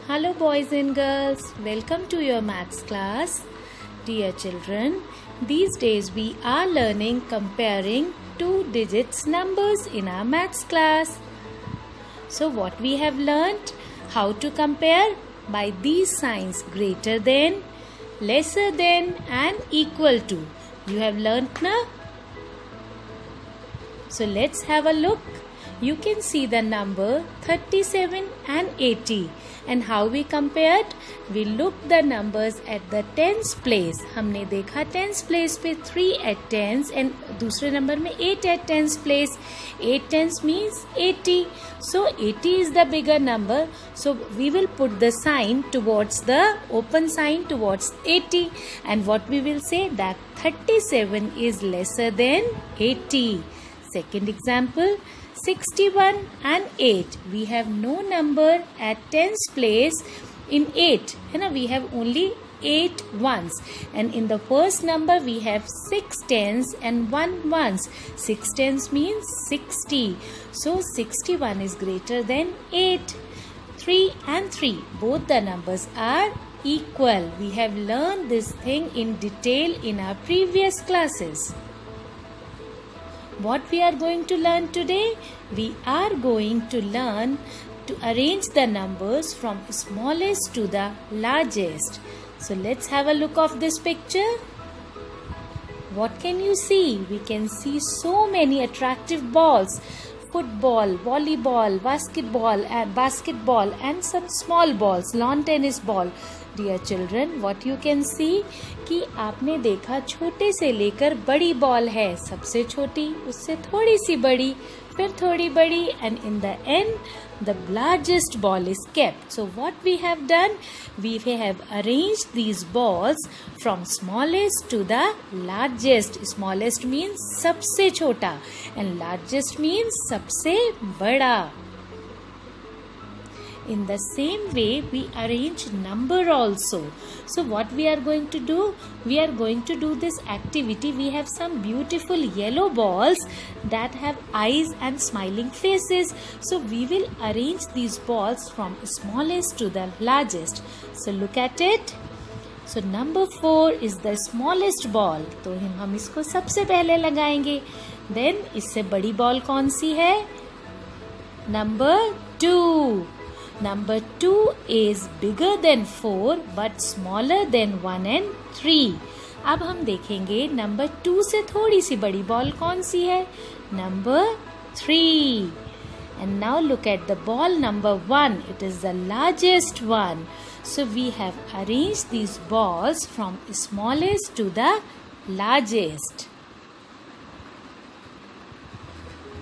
Hello boys and girls, welcome to your maths class. Dear children, these days we are learning comparing two digits numbers in our maths class. So what we have learnt? How to compare by these signs: greater than, lesser than and equal to. You have learnt now? So let's have a look. You can see the number 37 and 80 and how we compared. We looked the numbers at the tens place. हमने देखा tens place पे 3 at tens and दूसरे number में 8 at tens place. 8 tens means 80. So 80 is the bigger number. So we will put the sign towards the open sign towards 80 and what we will say that 37 is lesser than 80. Second example, 61 and 8. We have no number at tens place in 8. We have only 8 ones. And in the first number we have 6 tens and 1 ones. 6 tens means 60. So 61 is greater than 8. 3 and 3. Both the numbers are equal. We have learned this thing in detail in our previous classes. What we are going to learn today? We are going to learn to arrange the numbers from smallest to the largest. So let's have a look of this picture. What can you see? We can see so many attractive balls. Football, volleyball, basketball and some small balls, lawn tennis ball. Dear children, what you can see कि आपने देखा छोटे से लेकर बड़ी ball है, सबसे छोटी उससे थोड़ी सी बड़ी फिर थोड़ी बड़ी and in the end the largest ball is kept. So what we have done? We have arranged these balls from smallest to the largest. Smallest means सबसे छोटा and largest means सबसे बड़ा. In the same way, we arrange number also. So what we are going to do? We are going to do this activity. We have some beautiful yellow balls that have eyes and smiling faces. So we will arrange these balls from smallest to the largest. So look at it. So number 4 is the smallest ball. तो हम इसको सबसे पहले लगाएंगे. Then इससे बड़ी ball कौन सी है? Number 2. Number 2 is bigger than 4 but smaller than 1 and 3. अब हम देखेंगे नंबर 2 से थोड़ी सी बड़ी बॉल कौन सी है? Number 3. And now look at the ball number 1. It is the largest one. So we have arranged these balls from smallest to the largest.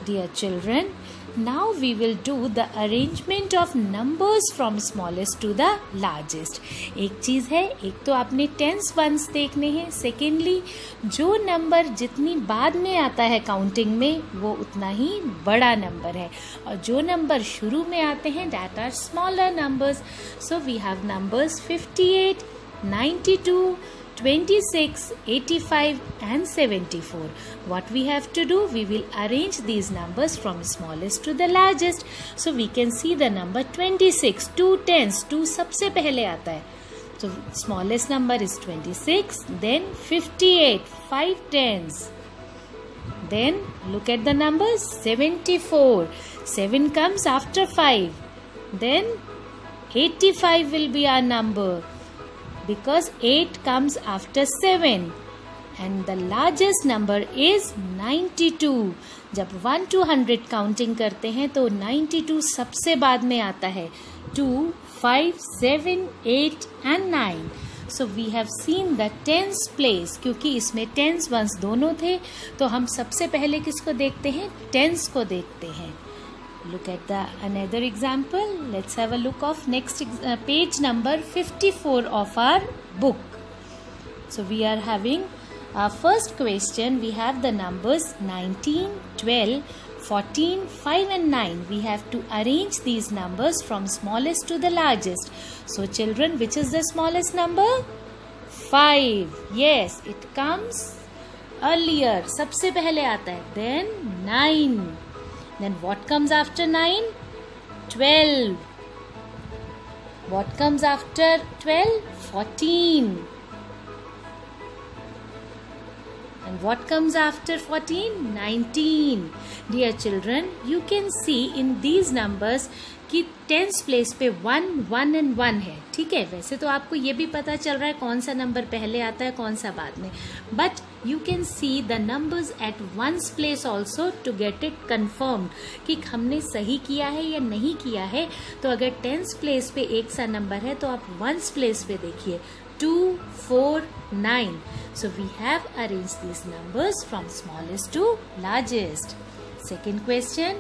Dear children, now we will do the arrangement of numbers from smallest to the largest. एक चीज़ है, एक तो आपने tens ones देखने हैं. Secondly, जो number जितनी बाद में आता है काउंटिंग में वो उतना ही बड़ा नंबर है और जो नंबर शुरू में आते हैं that are smaller numbers. So we have numbers 58, 92, 26, 85 and 74. What we have to do? We will arrange these numbers from smallest to the largest. So we can see the number 26, 2 tens, 2 सबसे पहले आता है. So smallest number is 26, then 58, 5 tens. Then look at the numbers 74, 7 comes after 5. Then 85 will be our number. Because 8 comes after 7 and the largest number is 92. जब 1 to 100 counting करते हैं तो 92 सबसे बाद में आता है. 2, 5, 7, 8 and 9. So we have seen the tens place. क्योंकि इसमें tens ones दोनों थे तो हम सबसे पहले किसको देखते हैं? tens को देखते हैं. Look at the another example. Let's have a look of next page number 54 of our book. So we are having our first question. We have the numbers 19, 12, 14, 5 and 9. We have to arrange these numbers from smallest to the largest. So children, which is the smallest number? 5. Yes, it comes earlier. सबसे पहले आता है. Then 9. Then what comes after 9? 12. What comes after 12? 14. And what comes after 14? 19. Dear children, you can see in these numbers कि tens place पे 1, 1 and 1 है. ठीक है, वैसे तो आपको ये भी पता चल रहा है कौन सा नंबर पहले आता है कौन सा बाद में, but you can see the numbers at ones place also to get it confirmed कि हमने सही किया है या नहीं किया है. तो अगर टेंस प्लेस पे एक सा नंबर है तो आप वंस प्लेस पे देखिए 2, 4, 9. So we have arranged these numbers from smallest to largest. Second question,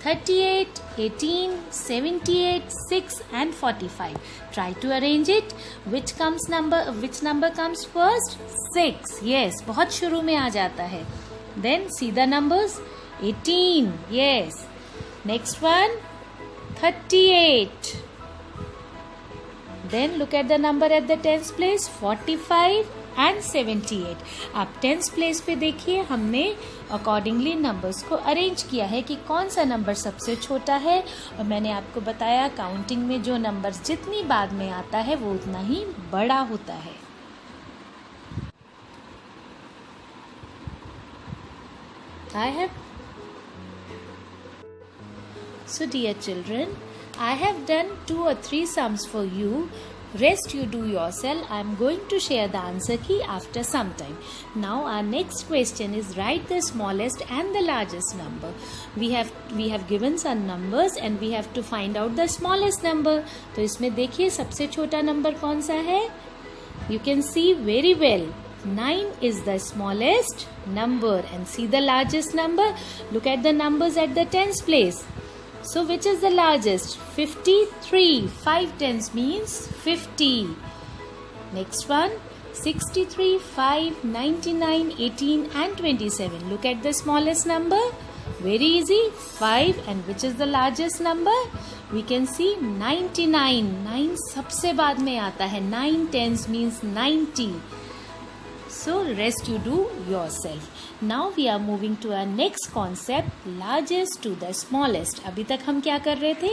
38, 18, 78, 6 and 45. Try to arrange it. Which number comes first? 6. Yes, बहुत शुरू में आ जाता है. Then see the numbers. 18. Yes. Next one, 38. Then look at the number at the tens place, 45 and 78. आप tens place पे देखिए हमने accordingly numbers को अरेंज किया है कि कौन सा नंबर सबसे छोटा है, और मैंने आपको बताया काउंटिंग में जो नंबर जितनी बाद में आता है वो उतना ही बड़ा होता है. So dear children, I have done 2 or 3 sums for you. Rest you do yourself. I am going to share the answer key after some time. Now our next question is write the smallest and the largest number. We have given some numbers and we have to find out the smallest number. तो इसमें देखिए सबसे छोटा number कौन सा है? You can see very well. 9 is the smallest number and see the largest number. Look at the numbers at the tens place. So which is the largest? 53. 5 tens means 50. Next one, 63, 5, 99, 18 and 27. Look at the smallest number. Very easy. 5. And which is the largest number? We can see 99. 9 सबसे बाद में आता है. 9 tens means 90. So rest you do yourself. Now we are moving to our next concept, largest to the smallest. अभी तक हम क्या कर रहे थे?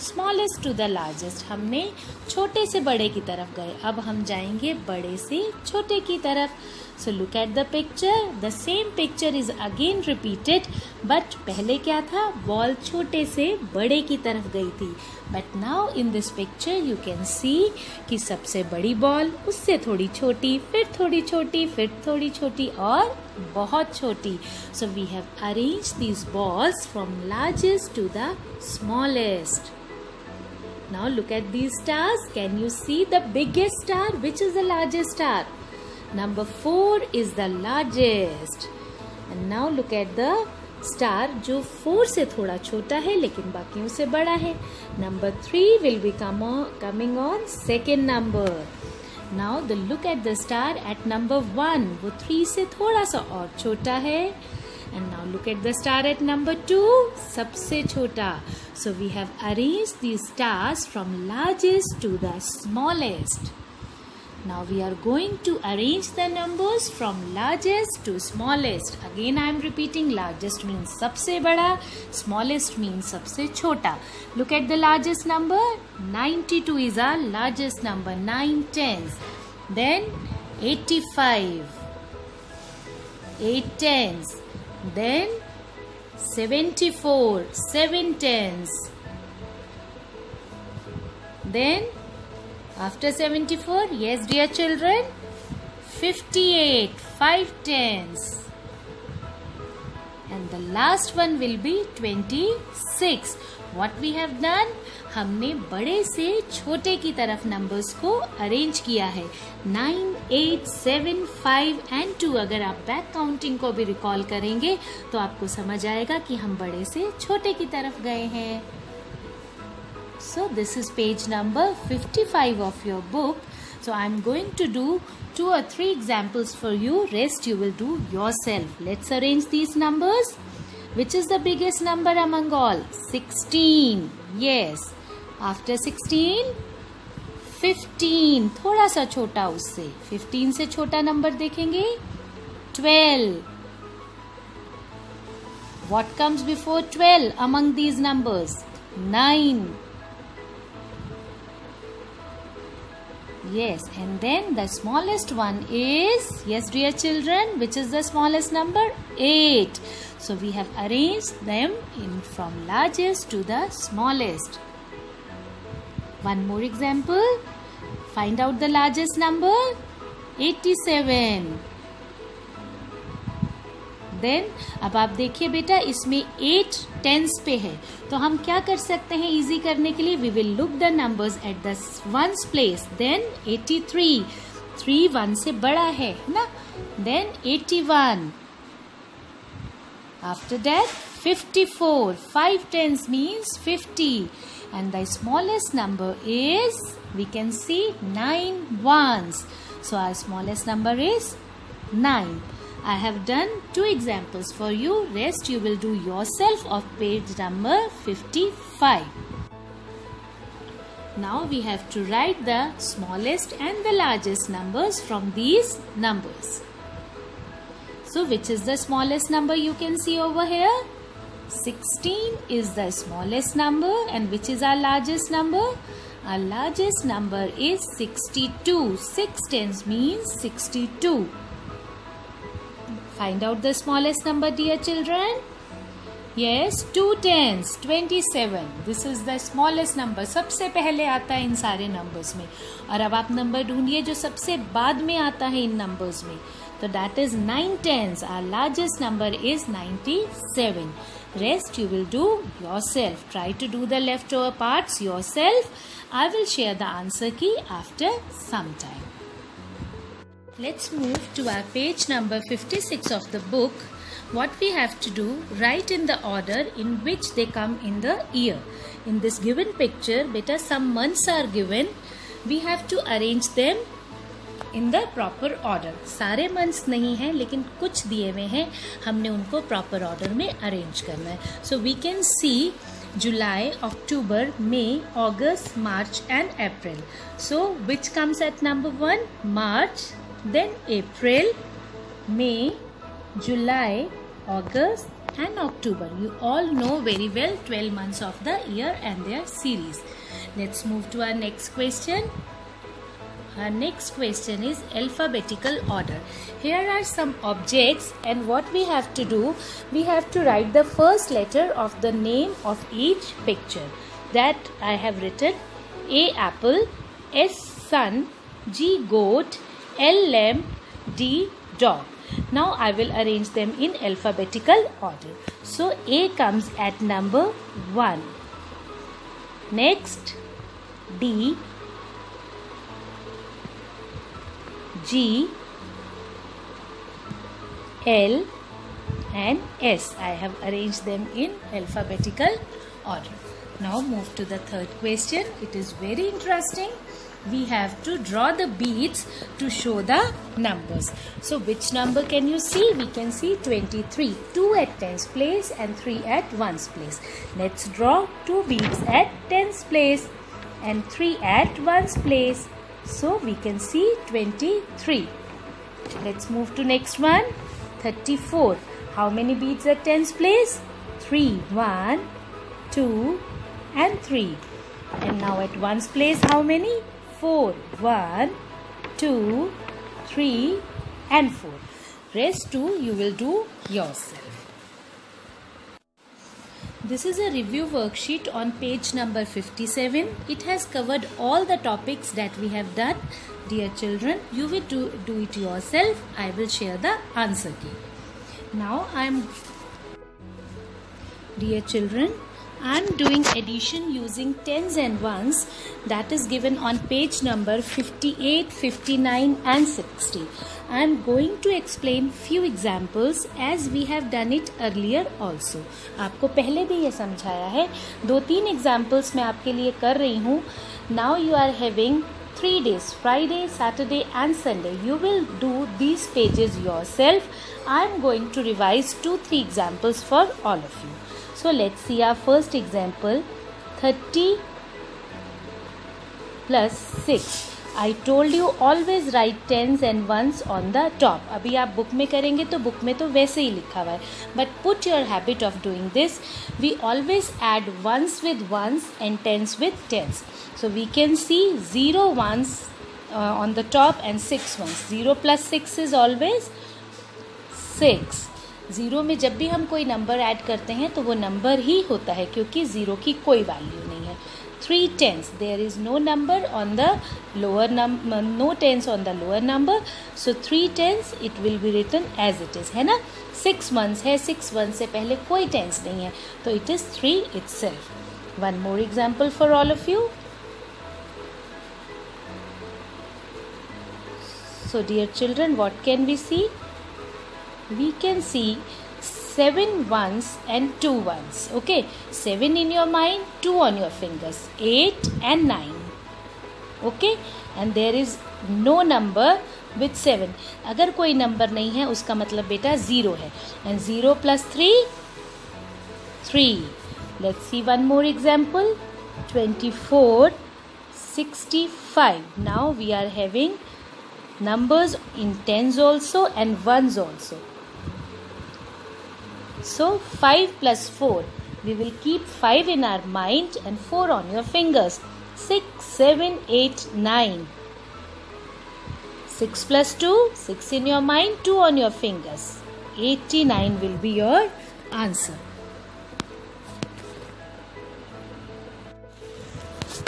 Smallest to the largest. हमने छोटे से बड़े की तरफ गए. अब हम जाएंगे बड़े से छोटे की तरफ. So look at the picture. The same picture is again repeated. But पहले क्या था? बॉल छोटे से बड़े की तरफ गई थी. But now in this picture you can see कि सबसे बड़ी बॉल उससे थोड़ी छोटी, फिर थोड़ी छोटी, फिर थोड़ी छोटी और बहुत छोटी. So we have arranged these balls from largest to the smallest. Now look at these stars. Can you see the biggest star? Which is the largest star? Number 4 is the largest. And now look at the star जो 4 से थोड़ा छोटा है लेकिन बाकियों से बड़ा है. Number 3 will be coming on second number. Now look at the star at number 1. वो 3 से थोड़ा सा और छोटा है. And now look at the star at number 2. सबसे छोटा. So we have arranged these stars from largest to the smallest. Now we are going to arrange the numbers from largest to smallest. Again I am repeating, largest means सबसे बड़ा, smallest means सबसे छोटा. Look at the largest number. 92 is our largest number. 9 tens. Then 85. 8 tens. Then 74. 7 tens. Then after 74, yes dear children, 58, 5 tens. And the last one will be 26. What we have done? हमने बड़े से छोटे की तरफ numbers को arrange किया है. 9, 8, 7, 5 and 2. अगर आप बैक काउंटिंग को भी रिकॉल करेंगे तो आपको समझ आएगा कि हम बड़े से छोटे की तरफ गए हैं. So this is page number 55 of your book. So I am going to do 2 or 3 examples for you. Rest you will do yourself. Let's arrange these numbers. Which is the biggest number among all? 16. Yes. After 16, 15. थोड़ा सा छोटा उससे. 15 से छोटा number देखेंगे. 12. What comes before 12 among these numbers? 9. Yes, and then the smallest one is, yes dear children, which is the smallest number? 8. So we have arranged them from largest to the smallest. One more example. Find out the largest number. 87. Then अब आप देखिए बेटा, इसमें 8 tense पे है, तो हम क्या कर सकते हैं इजी करने के लिए? We will look the numbers at the ones place. Then 83, 3 1 से बड़ा है ना. Then 81. After that 54, 5 tens means 50, and the smallest number is, we can see 9 ones. So our smallest number is 9. I have done 2 examples for you. Rest you will do yourself of page number 55. Now we have to write the smallest and the largest numbers from these numbers. So which is the smallest number you can see over here? 16 is the smallest number, and which is our largest number? Our largest number is 62. 6 tens means 62. Find out the smallest number, dear children. Yes, 2 tens, 27. This is the smallest number. सबसे पहले आता है इन सारे numbers में. और अब आप number ढूंढिए जो सबसे बाद में आता है इन नंबर्स में. तो that is 9 tens. Our largest number is 97. Rest you will do yourself. Try to do the leftover parts yourself. I will share the answer key after some time. Let's move to our page number 56 of the book. What we have to do, write in the order in which they come in the year. In this given picture, beta, some months are given. We have to arrange them in the proper order. सारे months नहीं हैं, लेकिन कुछ दिए हुए हैं, हमने उनको proper order में arrange करना है. So we can see July, October, May, August, March and April. So which comes at number 1? March. Then April, May, July, August and October. You all know very well 12 months of the year and their series. Let's move to our next question. Our next question is alphabetical order. Here are some objects, and what we have to do, we have to write the first letter of the name of each picture. That I have written: A apple, S sun, G goat, L lamp, D dog. Now I will arrange them in alphabetical order. So A comes at number 1. Next D, G, L and S. I have arranged them in alphabetical order. Now move to the third question. It is very interesting. We have to draw the beads to show the numbers. So which number can you see? We can see 23. 2 at tens place and 3 at ones place. Let's draw 2 beads at tens place and 3 at ones place. So we can see 23. Let's move to next one. 34. How many beads at tens place? 3. 1, 2 and 3. And now at ones place, how many? 4. 1, 2, 3 and 4. Rest 2 you will do yourself. This is a review worksheet on page number 57. It has covered all the topics that we have done. Dear children, you will do it yourself. I will share the answer key. Now dear children, I am doing addition using tens and ones. That is given on page number 58, 59 and 60. I am going to explain few examples as we have done it earlier also. आपको पहले भी ये समझाया है. 2-3 examples मैं आपके लिए कर रही हूँ. Now you are having 3 days, Friday, Saturday and Sunday. You will do these pages yourself. I am going to revise 2-3 examples for all of you. So let's see our first example. 30 plus 6. I told you always write tens and ones on the top. अभी आप book में करेंगे तो book में तो वैसे ही लिखा हुआ है. But put your habit of doing this. We always add ones with ones and tens with tens. So we can see 0 ones on the top and 6 ones. 0 plus 6 is always 6. 0 में जब भी हम कोई नंबर ऐड करते हैं तो वो number ही होता है, क्योंकि 0 की कोई वैल्यू नहीं है. 3 tens, there is no number on the lower number, no tens on the lower number, so 3 tens it will be written as it is, है ना. 6 ones है, 6 ones से पहले कोई tens नहीं है, तो it is 3 itself. One more example for all of you. So dear children, what can we see? We can see 7 ones and 2 ones. Okay, 7 in your mind, 2 on your fingers. 8 and 9. Okay, and there is no number with 7. अगर कोई number नहीं है उसका मतलब बेटा 0 है. And 0 plus 3, 3. Let's see one more example. 24, 65. Now we are having numbers in tens also and ones also. So 5 plus 4, we will keep 5 in our mind and 4 on your fingers. 6, 7, 8, 9. 6 plus 2, 6 in your mind, 2 on your fingers. 89 will be your answer.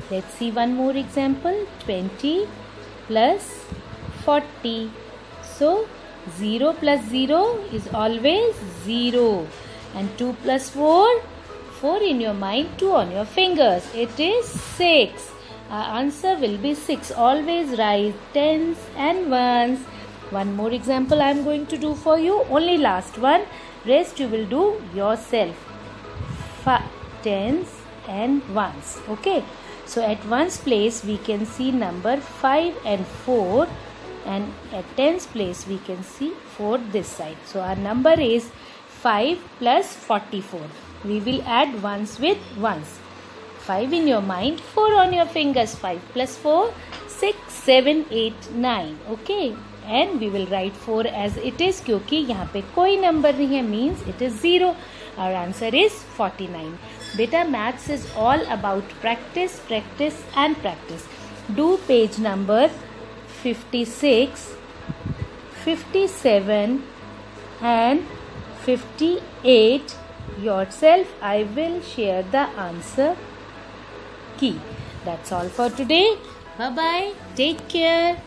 Let's see one more example. 20 plus 40. So 0 plus 0 is always 0. And 2 plus 4, 4 in your mind, 2 on your fingers. It is 6. Our answer will be 6. Always write tens and ones. One more example I am going to do for you. Only last one. Rest you will do yourself. Tens and ones. Okay. So at ones place we can see number 5 and 4. And at tens place we can see 4 this side. So our number is 5 plus 44. We will add ones with ones. 5 in your mind, 4 on your fingers. 5 plus 4, 6, 7, 8, 9. Okay. And we will write 4 as it is, क्योंकि यहाँ पे कोई number नहीं है, means it is 0. Our answer is 49. Beta, maths is all about practice, practice and practice. Do page number 56, 57 and 58 yourself. I will share the answer key. That's all for today. Bye bye. Take care.